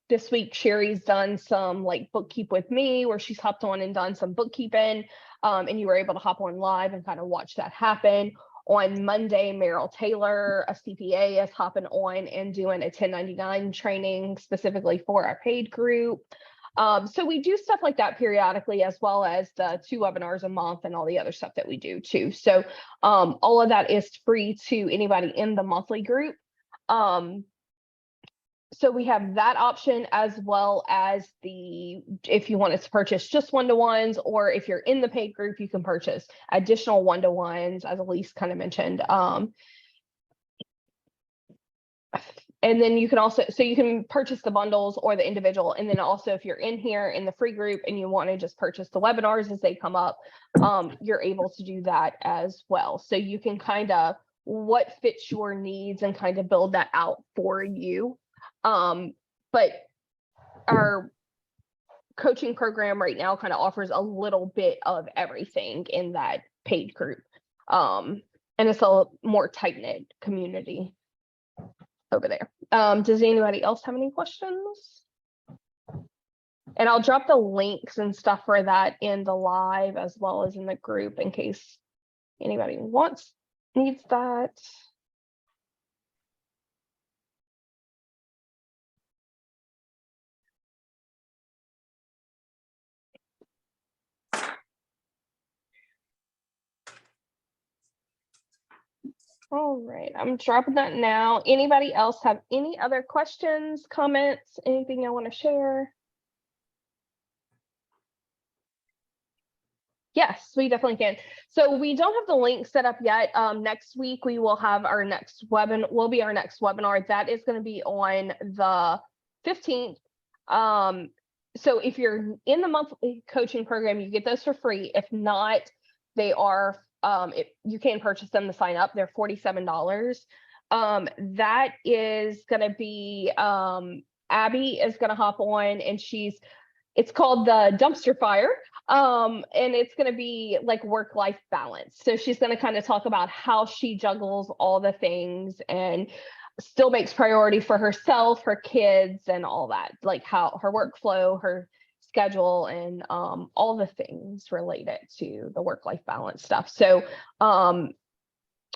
This week, Sherry's done some like bookkeep with me, where she's hopped on and done some bookkeeping. And you were able to hop on live and kind of watch that happen. On Monday, Meryl Taylor, a CPA, is hopping on and doing a 1099 training specifically for our paid group. So we do stuff like that periodically, as well as the 2 webinars a month and all the other stuff that we do too. So all of that is free to anybody in the monthly group. So we have that option, as well as if you wanted to purchase just one-to-ones, or if you're in the paid group, you can purchase additional one-to-ones, as Elise kind of mentioned. And then you can also, so you can purchase the bundles or the individual. And then also, if you're in here in the free group and you want to just purchase the webinars as they come up, you're able to do that as well. So you can kind of what fits your needs and kind of build that out for you. But our coaching program right now kind of offers a little bit of everything in that paid group. And it's a more tight-knit community over there. Does anybody else have any questions? And I'll drop the links and stuff for that in the live as well as in the group in case anybody needs that. All right, I'm dropping that now. Anybody else have any other questions, comments, anything I want to share? Yes, we definitely can. So we don't have the link set up yet. Next week we will have our next webinar. That is going to be on the 15th. So if you're in the monthly coaching program, you get those for free. If not, they are you can purchase them to sign up. They're $47. That is going to be Abby is going to hop on, and it's called the dumpster fire. And it's going to be like work-life balance. So she's going to kind of talk about how she juggles all the things and still makes priority for herself, her kids, and all that, like how her workflow, her schedule, and all the things related to the work-life balance stuff. So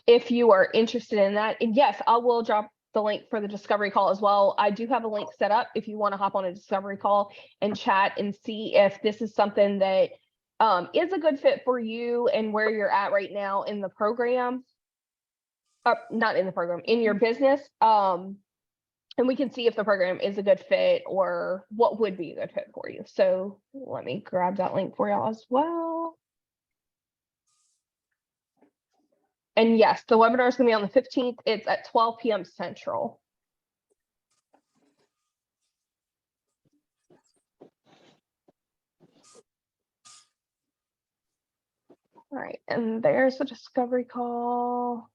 if you are interested in that, and yes, I will drop the link for the discovery call as well. I do have a link set up if you want to hop on a discovery call and chat and see if this is something that is a good fit for you and where you're at right now in the program. Not in the program, in your business. And we can see if the program is a good fit or what would be a good fit for you. So let me grab that link for y'all as well. And yes, the webinar is going to be on the 15th. It's at 12 p.m. Central. All right, and there's the discovery call.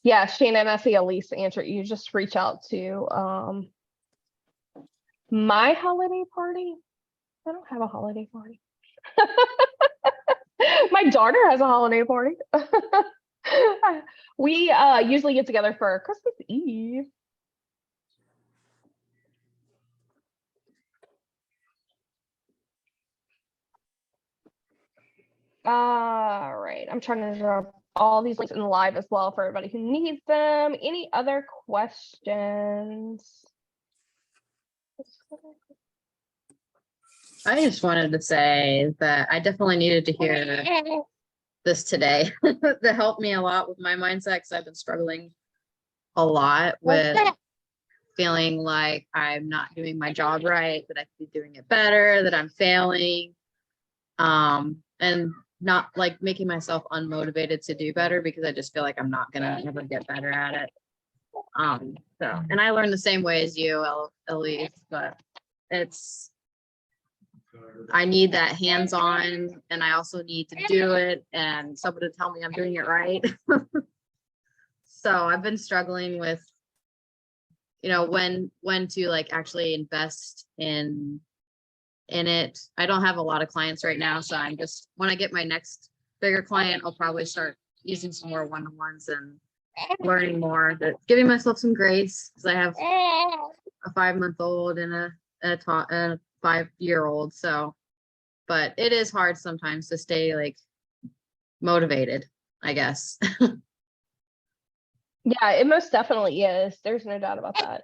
Yeah, Shannon, I see Elise answer. You just reach out to my holiday party. I don't have a holiday party. My daughter has a holiday party. We usually get together for Christmas Eve. All right, I'm trying to drop all these links in the live as well for everybody who needs them. Any other questions? I just wanted to say that I definitely needed to hear this today. That helped me a lot with my mindset because I've been struggling a lot with feeling like I'm not doing my job right, that I could be doing it better, that I'm failing. And not like making myself unmotivated to do better because I just feel like I'm not gonna ever get better at it. So, and I learned the same way as you, Elise, but I need that hands-on, and I also need to do it and someone to tell me I'm doing it right. So I've been struggling with, when to like actually invest in it. I don't have a lot of clients right now, so I'm just, when I get my next bigger client, I'll probably start using some more one-on-ones and learning more, but giving myself some grace because I have a 5-month-old and a 5-year-old. So, but it is hard sometimes to stay like motivated, I guess. Yeah, it most definitely is. There's no doubt about that.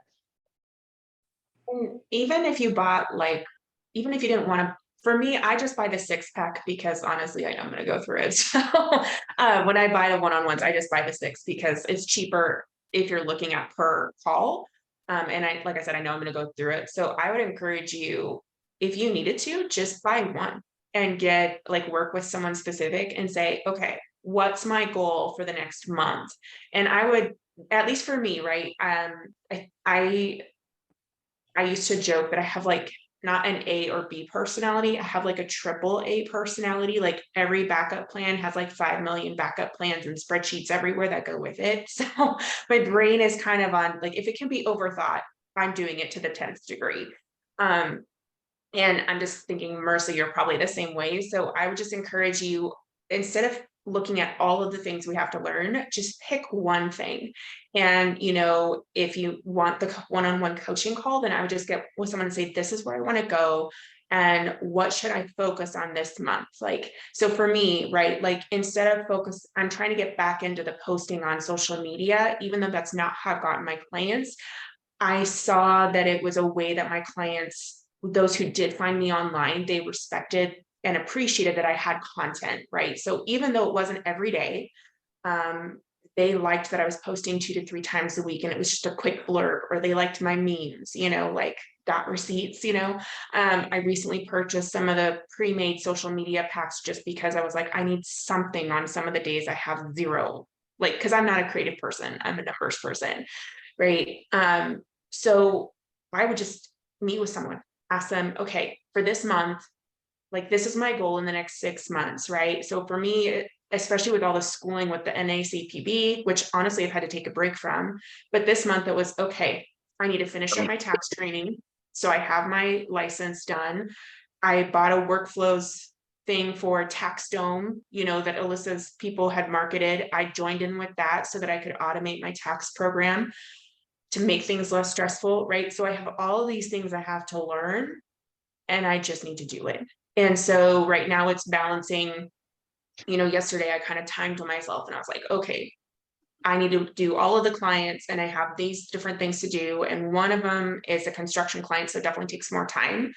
And even if you bought like, even if you didn't want to, for me, I just buy the 6-pack because honestly, I know I'm going to go through it. So when I buy the one-on-ones, I just buy the 6 because it's cheaper if you're looking at per call. And like I said, I know I'm going to go through it. So I would encourage you, if you needed to, just buy one and work with someone specific and say, okay, what's my goal for the next month? And I would, at least for me, right? I used to joke that I have like not an A or B personality. I have like a triple A personality. Like every backup plan has like 5 million backup plans and spreadsheets everywhere that go with it. So my brain is kind of on like, if it can be overthought, I'm doing it to the 10th degree. And I'm just thinking, Mercy, you're probably the same way. So I would just encourage you, instead of looking at all of the things we have to learn, just pick one thing. And, if you want the one-on-one coaching call, then I would just get with someone and say, this is where I want to go. And what should I focus on this month? Like, so for me, right, like instead of focus, I'm trying to get back into the posting on social media, even though that's not how I've gotten my clients. I saw that it was a way that my clients, those who did find me online, they respected and appreciated that I had content, right? So even though it wasn't every day, they liked that I was posting 2 to 3 times a week and it was just a quick blurb, or they liked my memes, like got receipts, I recently purchased some of the pre-made social media packs just because I was like, I need something on some of the days I have 0, like, because I'm not a creative person, I'm a numbers person, right? So I would just meet with someone, ask them, okay, for this month, like this is my goal in the next 6 months, right? So for me, especially with all the schooling with the NACPB, which honestly I've had to take a break from, but this month it was, okay, I need to finish up my tax training. So I have my license done. I bought a workflows thing for TaxDome, that Alyssa's people had marketed. I joined in with that so that I could automate my tax program to make things less stressful, right? So I have all of these things I have to learn and I just need to do it. And so right now it's balancing, yesterday I kind of timed myself and I was like, okay, I need to do all of the clients and I have these different things to do. And one of them is a construction client, so it definitely takes more time.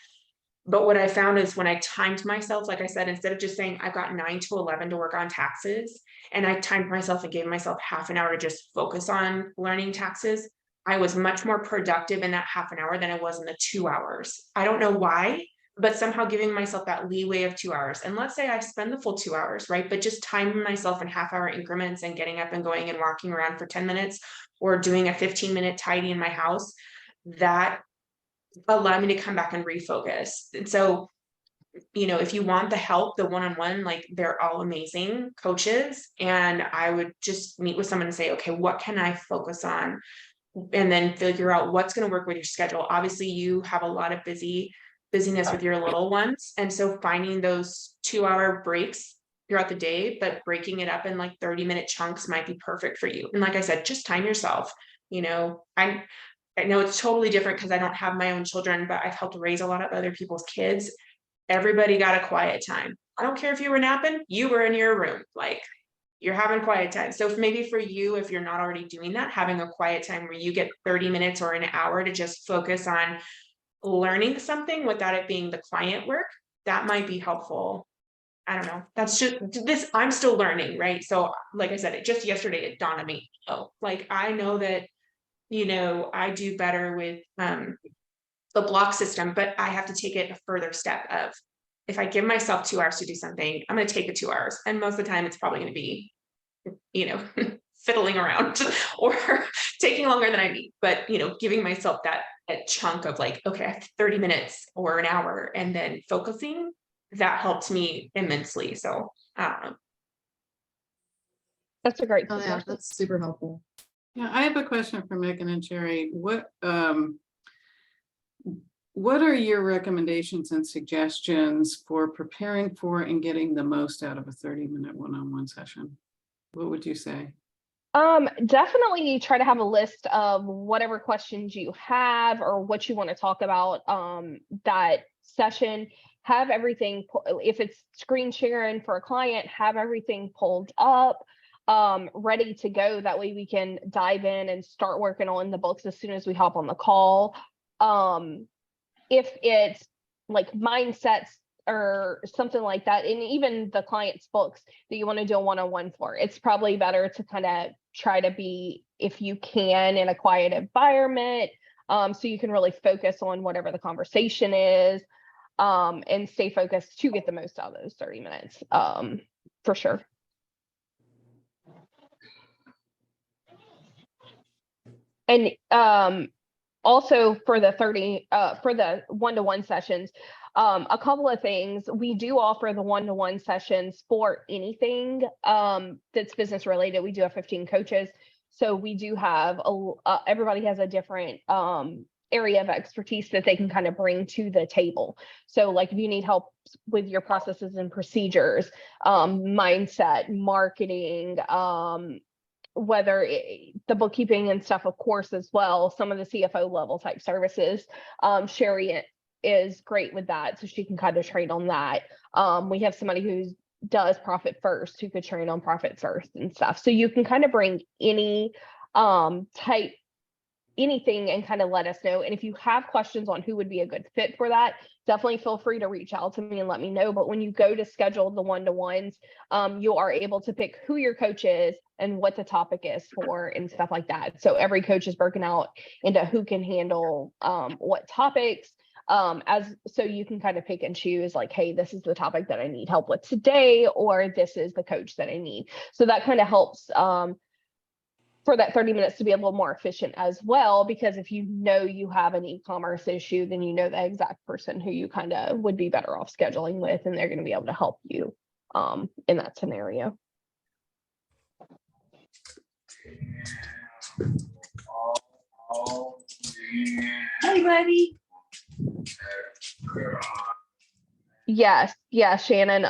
But what I found is when I timed myself, like I said, instead of just saying I've got 9 to 11 to work on taxes, and I timed myself and gave myself half an hour to just focus on learning taxes, I was much more productive in that half an hour than I was in the 2 hours. I don't know why, but somehow giving myself that leeway of 2 hours. And let's say I spend the full 2 hours, right? But just timing myself in half-hour increments and getting up and going and walking around for 10 minutes or doing a 15-minute tidy in my house, that allowed me to come back and refocus. And so, if you want the help, the one-on-one, like they're all amazing coaches. And I would just meet with someone and say, okay, what can I focus on? And then figure out what's going to work with your schedule. Obviously, you have a lot of busyness with your little ones. And so finding those 2-hour breaks throughout the day, but breaking it up in like 30-minute chunks might be perfect for you. And like I said, just time yourself. I know it's totally different because I don't have my own children, but I've helped raise a lot of other people's kids. Everybody got a quiet time. I don't care if you were napping, you were in your room, like you're having quiet time. So maybe for you, if you're not already doing that, having a quiet time where you get 30 minutes or an hour to just focus on learning something without it being the client work, that might be helpful. I don't know. That's just this, I'm still learning, right? So like I said, just yesterday it dawned on me, oh, like I know that, I do better with the block system, but I have to take it a further step of, if I give myself 2 hours to do something, I'm going to take the 2 hours. And most of the time it's probably going to be, fiddling around or taking longer than I need, but, giving myself that chunk of like, okay, I have 30 minutes or an hour and then focusing, that helped me immensely. So I don't know. That's a great Oh, yeah, suggestion. that's super helpful. Yeah, I have a question for Megan and Jerry. What are your recommendations and suggestions for preparing for and getting the most out of a 30-minute one-on-one session? What would you say? Definitely try to have a list of whatever questions you have or what you want to talk about that session. Have everything, if it's screen sharing for a client, have everything pulled up, ready to go. That way we can dive in and start working on the books as soon as we hop on the call. If it's like mindsets or something like that, and even the client's books that you want to do a one-on-one for, it's probably better to kind of try to be, if you can, in a quiet environment, so you can really focus on whatever the conversation is, and stay focused to get the most out of those 30 minutes, for sure. And also for the for the one-to-one sessions, a couple of things. We do offer the one-to-one sessions for anything that's business related. We do have 15 coaches, so we do have everybody has a different area of expertise that they can kind of bring to the table. So like if you need help with your processes and procedures, mindset, marketing, whether the bookkeeping and stuff, of course, as well, some of the CFO level type services. Sherry is great with that, so she can kind of train on that. We have somebody who does profit first who could train on profit first and stuff. So you can kind of bring any type, anything, and kind of let us know. And if you have questions on who would be a good fit for that, definitely feel free to reach out to me and let me know. But when you go to schedule the one-to-ones, you are able to pick who your coach is and what the topic is for and stuff like that. So every coach is broken out into who can handle what topics, so you can kind of pick and choose, like, hey, this is the topic that I need help with today, or this is the coach that I need. So that kind of helps for that 30 minutes to be a little more efficient as well, because if you know you have an e-commerce issue, then you know the exact person who you kind of would be better off scheduling with, and they're going to be able to help you in that scenario. Hey, buddy. Yes, Shannon.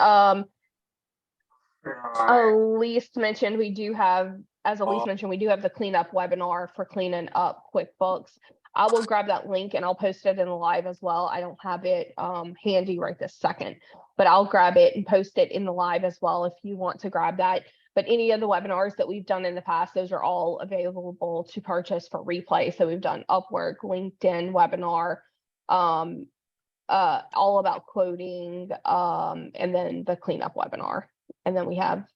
Elise mentioned we do have the cleanup webinar for cleaning up QuickBooks. I will grab that link and I'll post it in the live as well. I don't have it handy right this second, but I'll grab it and post it in the live as well if you want to grab that. But any of the webinars that we've done in the past, those are all available to purchase for replay. So we've done Upwork, LinkedIn webinar, all about quoting, and then the cleanup webinar. And then we have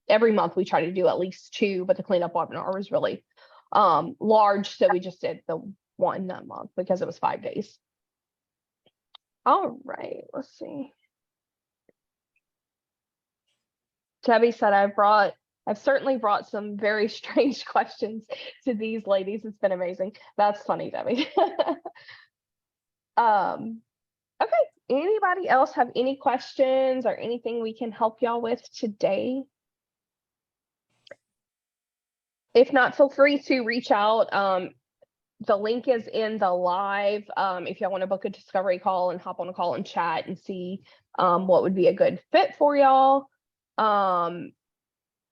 every month we try to do at least 2, but the cleanup webinar was really large, so we just did the one that month because it was 5 days. All right, let's see. Debbie said I've certainly brought some very strange questions to these ladies. It's been amazing. That's funny, Debbie. Okay, anybody else have any questions or anything we can help y'all with today? If not, feel free to reach out. The link is in the live. If y'all want to book a discovery call and hop on a call and chat and see what would be a good fit for y'all.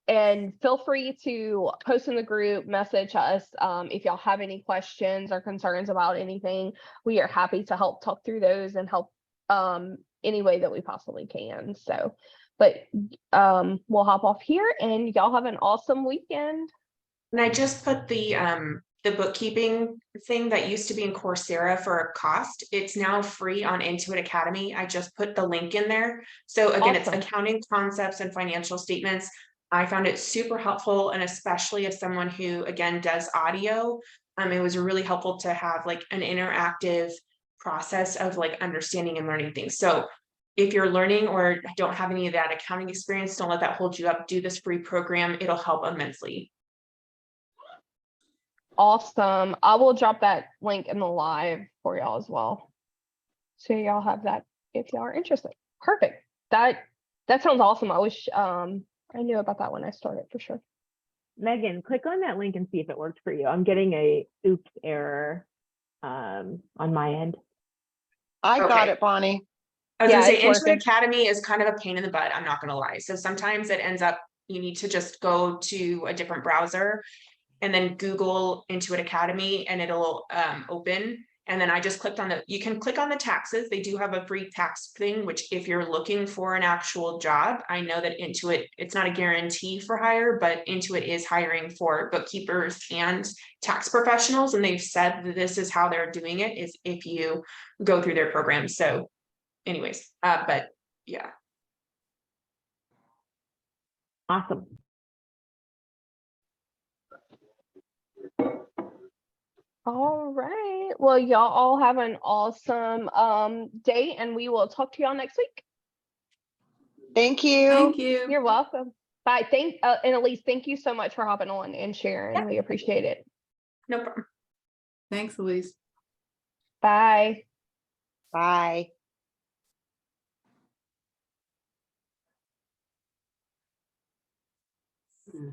And feel free to post in the group, message us if y'all have any questions or concerns about anything. We are happy to help talk through those and help any way that we possibly can. So, but we'll hop off here and y'all have an awesome weekend. And I just put the bookkeeping thing that used to be in Coursera for a cost. It's now free on Intuit Academy. I just put the link in there. So again, Awesome. it's accounting concepts and financial statements. I found it super helpful, and especially as someone who, again, does audio, it was really helpful to have like an interactive process of like understanding and learning things. So if you're learning or don't have any of that accounting experience, don't let that hold you up. Do this free program. It'll help immensely. Awesome. I will drop that link in the live for y'all as well. So y'all have that if y'all are interested. Perfect. That sounds awesome. I wish I knew about that when I started for sure. Megan, click on that link and see if it worked for you. I'm getting a oops error on my end. I got Okay. it, Bonnie. I was Yeah, gonna say it's Intuit working. Academy is kind of a pain in the butt, I'm not gonna lie. So sometimes it ends up, you need to just go to a different browser and then Google Intuit Academy and it'll open. And then I just clicked on you can click on the taxes. They do have a free tax thing, which if you're looking for an actual job, I know that Intuit, it's not a guarantee for hire, but Intuit is hiring for bookkeepers and tax professionals. And they've said that this is how they're doing it, is if you go through their program. So anyways, but yeah. Awesome. All right. Well, y'all all have an awesome day and we will talk to y'all next week. Thank you. Thank you. You're welcome. Bye. And Elise, thank you so much for hopping on and sharing. Yeah. We appreciate it. No problem. Thanks, Elise. Bye. Bye. Mm.